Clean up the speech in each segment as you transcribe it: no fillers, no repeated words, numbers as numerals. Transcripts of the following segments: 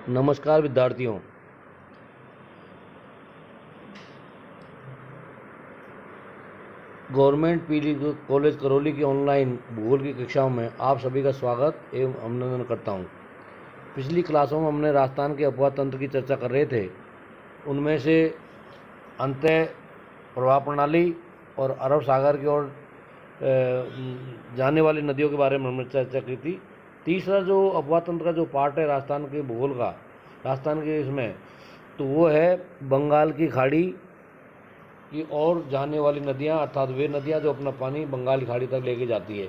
नमस्कार विद्यार्थियों। Government PG college Karauli की ऑनलाइन भूगोल की कक्षाओं में आप सभी का स्वागत एवं अभिनंदन करता हूं। पिछली क्लासों में हमने राजस्थान के अपवाह तंत्र की चर्चा कर रहे थे। उनमें से अंतः प्रवाह प्रणाली और अरब सागर की ओर जाने वाली नदियों के बारे में हमने चर्चा की थी। तीसरा जो अपवाह तंत्र का जो पार्ट है राजस्थान के भूगोल का, राजस्थान के इसमें, तो वो है बंगाल की खाड़ी की ओर जाने वाली नदियाँ, अर्थात वे नदियाँ जो अपना पानी बंगाल की खाड़ी तक लेके जाती है।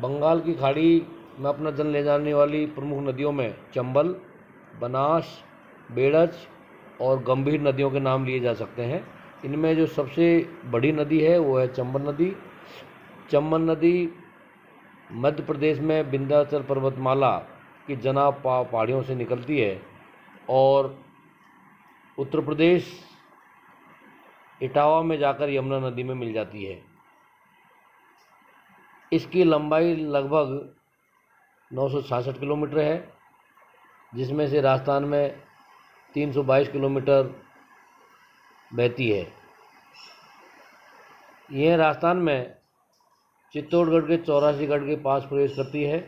बंगाल की खाड़ी में अपना जल ले जाने वाली प्रमुख नदियों में चंबल, बनास, बेड़च और गंभीर नदियों के नाम लिए जा सकते हैं। इनमें जो सबसे बड़ी नदी है वो है चंबल नदी। चंबल नदी मध्य प्रदेश में विंध्याचल पर्वतमाला की जना पहाड़ियों से निकलती है और उत्तर प्रदेश इटावा में जाकर यमुना नदी में मिल जाती है। इसकी लंबाई लगभग 966 किलोमीटर है, जिसमें से राजस्थान में 322 किलोमीटर बहती है। यह राजस्थान में चित्तौड़गढ़ के 84 गढ़ के पास प्रवेश करती है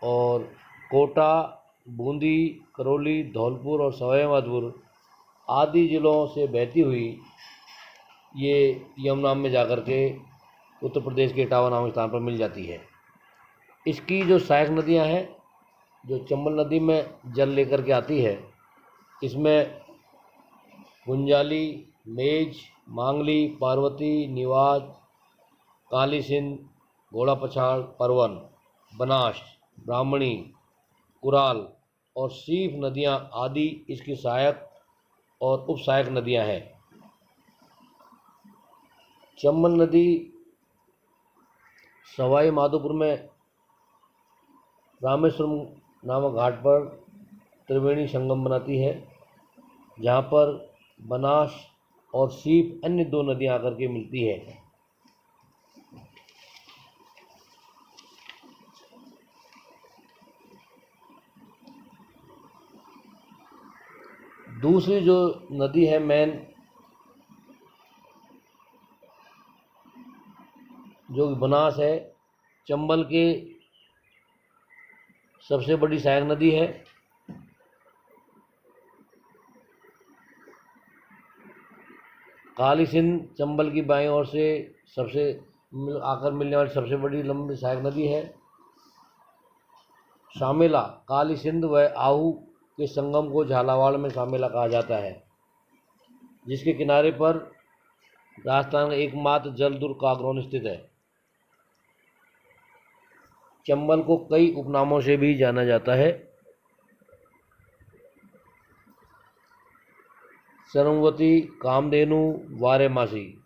और कोटा, बूंदी, करौली, धौलपुर और सवाई माधोपुर आदि जिलों से बहती हुई ये यमुना में जाकर के उत्तर प्रदेश के इटावा नामक स्थान पर मिल जाती है। इसकी जो सहायक नदियां हैं, जो चंबल नदी में जल लेकर के आती है, इसमें गुंजाली, मेज, मांगली, पार्वती, निवाज, काली सिंध, घोड़ा पछाड़, परवन, बनास, ब्राह्मणी, कुराल और सीप नदियां आदि इसकी सहायक और उप सहायक नदियां हैं। चंबल नदी सवाई माधोपुर में रामेश्वरम नामक घाट पर त्रिवेणी संगम बनाती है, जहाँ पर बनास और सीप अन्य दो नदियाँ आकर के मिलती है। दूसरी जो नदी है मेन, जो बनास है, चंबल के सबसे बड़ी सहायक नदी है। काली सिंध चंबल की बाईं ओर से सबसे आकर मिलने वाली सबसे बड़ी लंबी सहायक नदी है। शामेला काली सिंध व आहू के संगम को झालावाड़ में शामेला कहा जाता है, जिसके किनारे पर राजस्थान का एकमात्र जलदुर्ग कागरौन स्थित है। चंबल को कई उपनामों से भी जाना जाता है। सरमवती, कामधेनु, वारेमासी।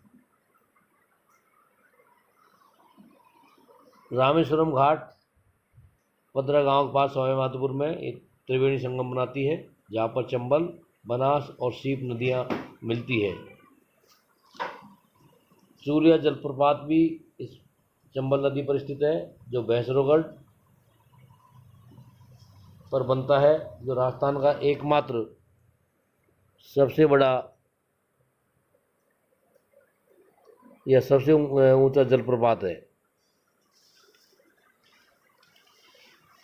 रामेश्वरम घाट पदरा गांव के पास सवाई माधोपुर में एक त्रिवेणी संगम बनाती है, जहाँ पर चंबल, बनास और सीप नदियाँ मिलती है। सूर्या जलप्रपात भी इस चंबल नदी पर स्थित है, जो भैंसरोगढ़ पर बनता है, जो राजस्थान का एकमात्र सबसे बड़ा या सबसे ऊंचा जलप्रपात है।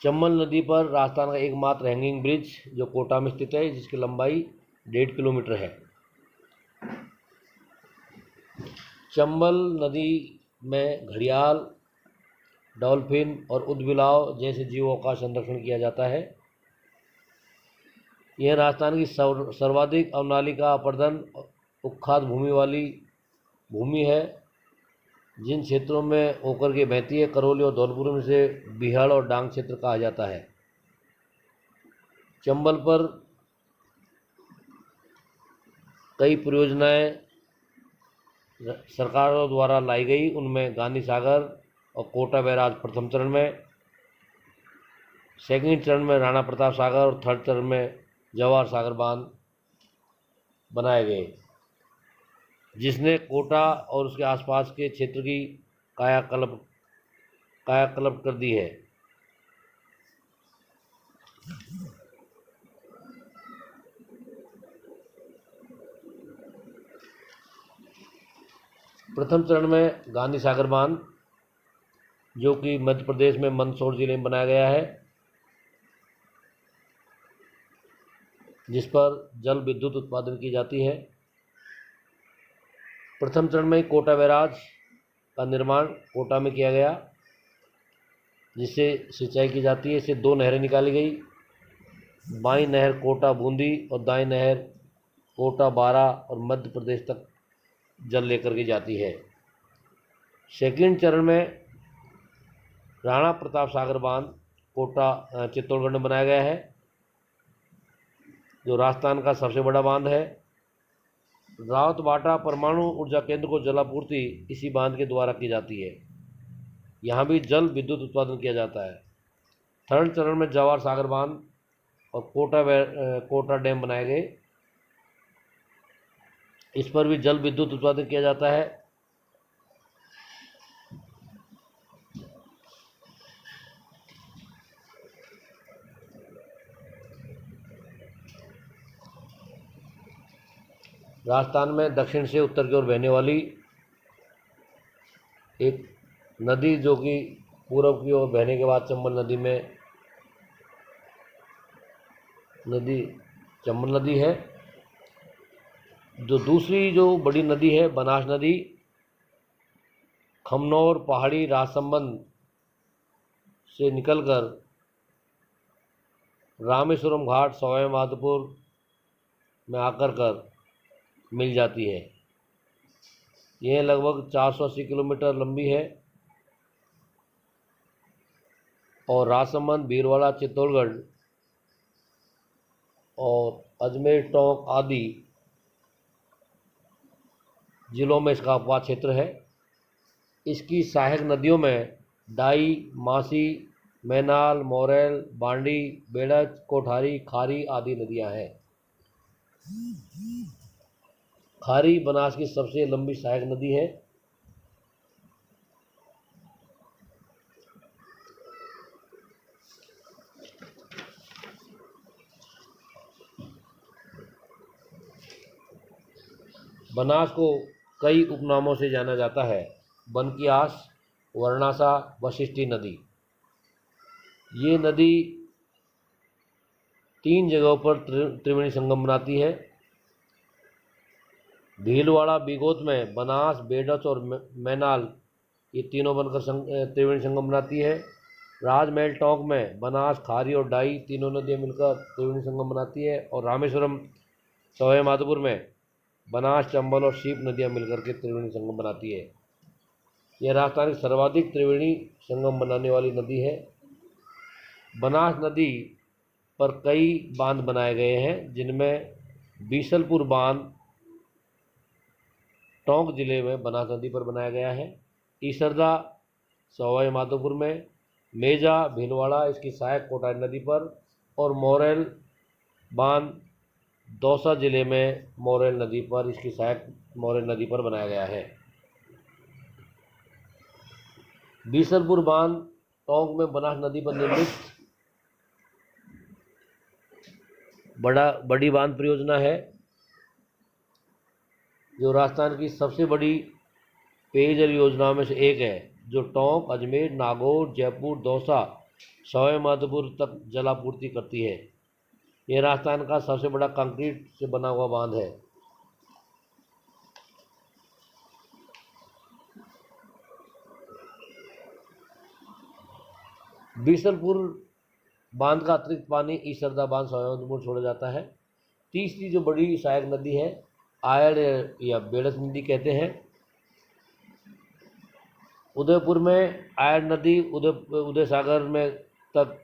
चंबल नदी पर राजस्थान का एकमात्र हैंगिंग ब्रिज जो कोटा में स्थित है, जिसकी लंबाई 1.5 किलोमीटर है। चंबल नदी में घड़ियाल, डॉल्फिन और उदबिलाव जैसे जीवों का संरक्षण किया जाता है। यह राजस्थान की सर्वाधिक अवनालिका अपर्दन उख्यात भूमि वाली भूमि है, जिन क्षेत्रों में होकर के बहती है। करौली और धौलपुर में से बिहाड़ और डांग क्षेत्र कहा जाता है। चंबल पर कई परियोजनाएं सरकारों द्वारा लाई गई, उनमें गांधी सागर और कोटा बैराज प्रथम चरण में, सेकंड चरण में राणा प्रताप सागर और थर्ड चरण में जवाहर सागर बांध बनाए गए, जिसने कोटा और उसके आसपास के क्षेत्र की कायाकल्प कर दी है। प्रथम चरण में गांधी सागर बांध, जो कि मध्य प्रदेश में मंदसौर जिले में बनाया गया है, जिस पर जल विद्युत उत्पादन की जाती है। प्रथम चरण में कोटा बैराज का निर्माण कोटा में किया गया, जिससे सिंचाई की जाती है। इससे 2 नहरें निकाली गई, बाईं नहर कोटा बूंदी और दाईं नहर कोटा बारा और मध्य प्रदेश तक जल लेकर के जाती है। सेकंड चरण में राणा प्रताप सागर बांध कोटा चित्तौड़गढ़ में बनाया गया है, जो राजस्थान का सबसे बड़ा बांध है। रावतबाटा परमाणु ऊर्जा केंद्र को जलापूर्ति इसी बांध के द्वारा की जाती है। यहाँ भी जल विद्युत उत्पादन किया जाता है। थर्ड चरण में जवाहर सागर बांध और कोटा डैम बनाए गए, इस पर भी जल विद्युत उत्पादन किया जाता है। राजस्थान में दक्षिण से उत्तर की ओर बहने वाली एक नदी, जो कि पूर्व की ओर बहने के बाद चंबल नदी है। जो दूसरी जो बड़ी नदी है बनास नदी, खमनौर पहाड़ी राजसंबंध से निकलकर रामेश्वरम घाट सवाई माधोपुर में आकर मिल जाती है। यह लगभग 480 किलोमीटर लंबी है और राजसमंद, भीलवाड़ा, चित्तौड़गढ़ और अजमेर, टोंक आदि जिलों में इसका अपवाद क्षेत्र है। इसकी सहायक नदियों में डाई, मासी, मैनाल, मोरेल, बांडी, बेड़च, कोठारी, खारी आदि नदियां हैं। खारी बनास की सबसे लंबी सहायक नदी है। बनास को कई उपनामों से जाना जाता है। बन की आस, वर्णासा, वशिष्ठी नदी। ये नदी 3 जगहों पर त्रिवेणी संगम बनाती है। भीलवाड़ा बीगोत में बनास, बेड़च और मैनाल, ये तीनों बनकर त्रिवेणी संगम बनाती है। राजमहल टोंक में बनास, खारी और डाई तीनों नदियाँ मिलकर त्रिवेणी संगम बनाती है। और रामेश्वरम सवाई माधोपुर में बनास, चंबल और शीप नदियाँ मिलकर के त्रिवेणी संगम बनाती है। यह राजस्थान की सर्वाधिक त्रिवेणी संगम बनाने वाली नदी है। बनास नदी पर कई बांध बनाए गए हैं, जिनमें बीसलपुर बांध टोंक जिले में बनास नदी पर बनाया गया है। ईसरदा सवाई माधोपुर में, मेजा भीलवाड़ा इसकी सहायक कोटारी नदी पर, और मोरेल बांध दौसा जिले में मोरेल नदी पर, इसकी सहायक मोरेल नदी पर बनाया गया है। बीसलपुर बांध टोंक में बनास नदी पर निर्मित बड़ी बांध परियोजना है, जो राजस्थान की सबसे बड़ी पेयजल योजनाओं में से एक है, जो टोंक, अजमेर, नागौर, जयपुर, दौसा, सवाई माधोपुर तक जलापूर्ति करती है। यह राजस्थान का सबसे बड़ा कंक्रीट से बना हुआ बांध है। बीसलपुर बांध का अतिरिक्त पानी ईसरदा बांध सवाई माधोपुर छोड़ा जाता है। तीसरी जो बड़ी सहायक नदी है, आयड़ या बेड़च नदी कहते हैं। उदयपुर में आयड़ नदी उदय सागर में तक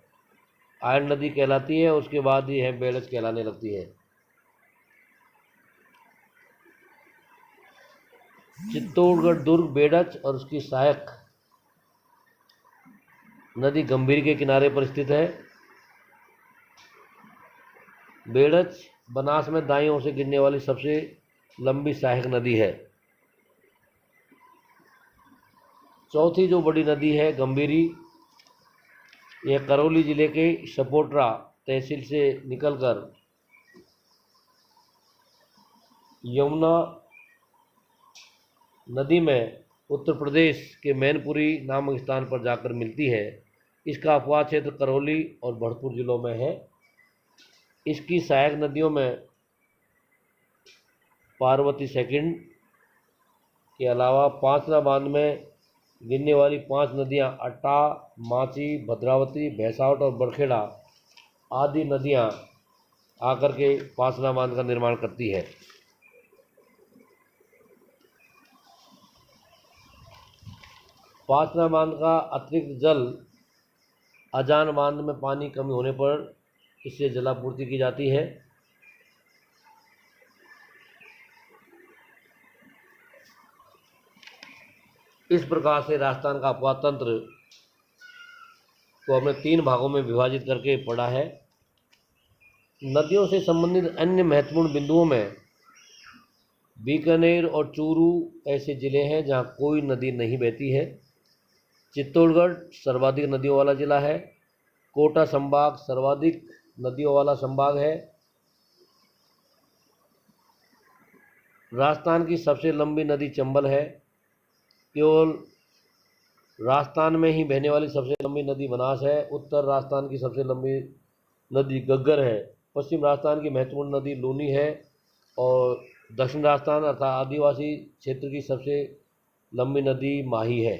आयड़ नदी कहलाती है, उसके बाद ही है बेड़च कहलाने लगती है। चित्तौड़गढ़ दुर्ग, बेड़च और उसकी सहायक नदी गंभीर के किनारे पर स्थित है। बेड़च बनास में दाईं ओर से गिरने वाली सबसे लंबी सहायक नदी है। चौथी जो बड़ी नदी है गंभीरी, यह करौली जिले के सपोटरा तहसील से निकलकर यमुना नदी में उत्तर प्रदेश के मैनपुरी नामक स्थान पर जाकर मिलती है। इसका अपवाद क्षेत्र करौली और भरतपुर जिलों में है। इसकी सहायक नदियों में पार्वती सेकंड के अलावा पांचना बांध में गिरने वाली 5 नदियां अट्टा, माची, भद्रावती, भैंसावट और बरखेड़ा आदि नदियां आकर के पांचना बांध का निर्माण करती है। पांचना बांध का अतिरिक्त जल अजान बांध में पानी कमी होने पर इससे जलापूर्ति की जाती है। इस प्रकार से राजस्थान का अपवाद तंत्र को हमने 3 भागों में विभाजित करके पढ़ा है। नदियों से संबंधित अन्य महत्वपूर्ण बिंदुओं में बीकानेर और चूरू ऐसे जिले हैं जहां कोई नदी नहीं बहती है। चित्तौड़गढ़ सर्वाधिक नदियों वाला जिला है। कोटा संभाग सर्वाधिक नदियों वाला संभाग है। राजस्थान की सबसे लंबी नदी चंबल है। केवल राजस्थान में ही बहने वाली सबसे लंबी नदी बनास है। उत्तर राजस्थान की सबसे लंबी नदी गग्गर है। पश्चिम राजस्थान की महत्वपूर्ण नदी लूनी है और दक्षिण राजस्थान अर्थात आदिवासी क्षेत्र की सबसे लंबी नदी माही है।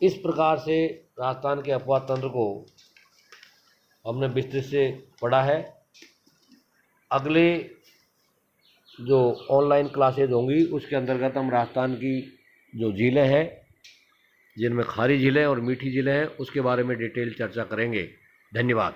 इस प्रकार से राजस्थान के अपवाद तंत्र को हमने विस्तृत से पढ़ा है। अगले जो ऑनलाइन क्लासेज होंगी उसके अंतर्गत हम राजस्थान की जो झीलें हैं, जिनमें खारी झीलें और मीठी झीलें हैं, उसके बारे में डिटेल चर्चा करेंगे। धन्यवाद।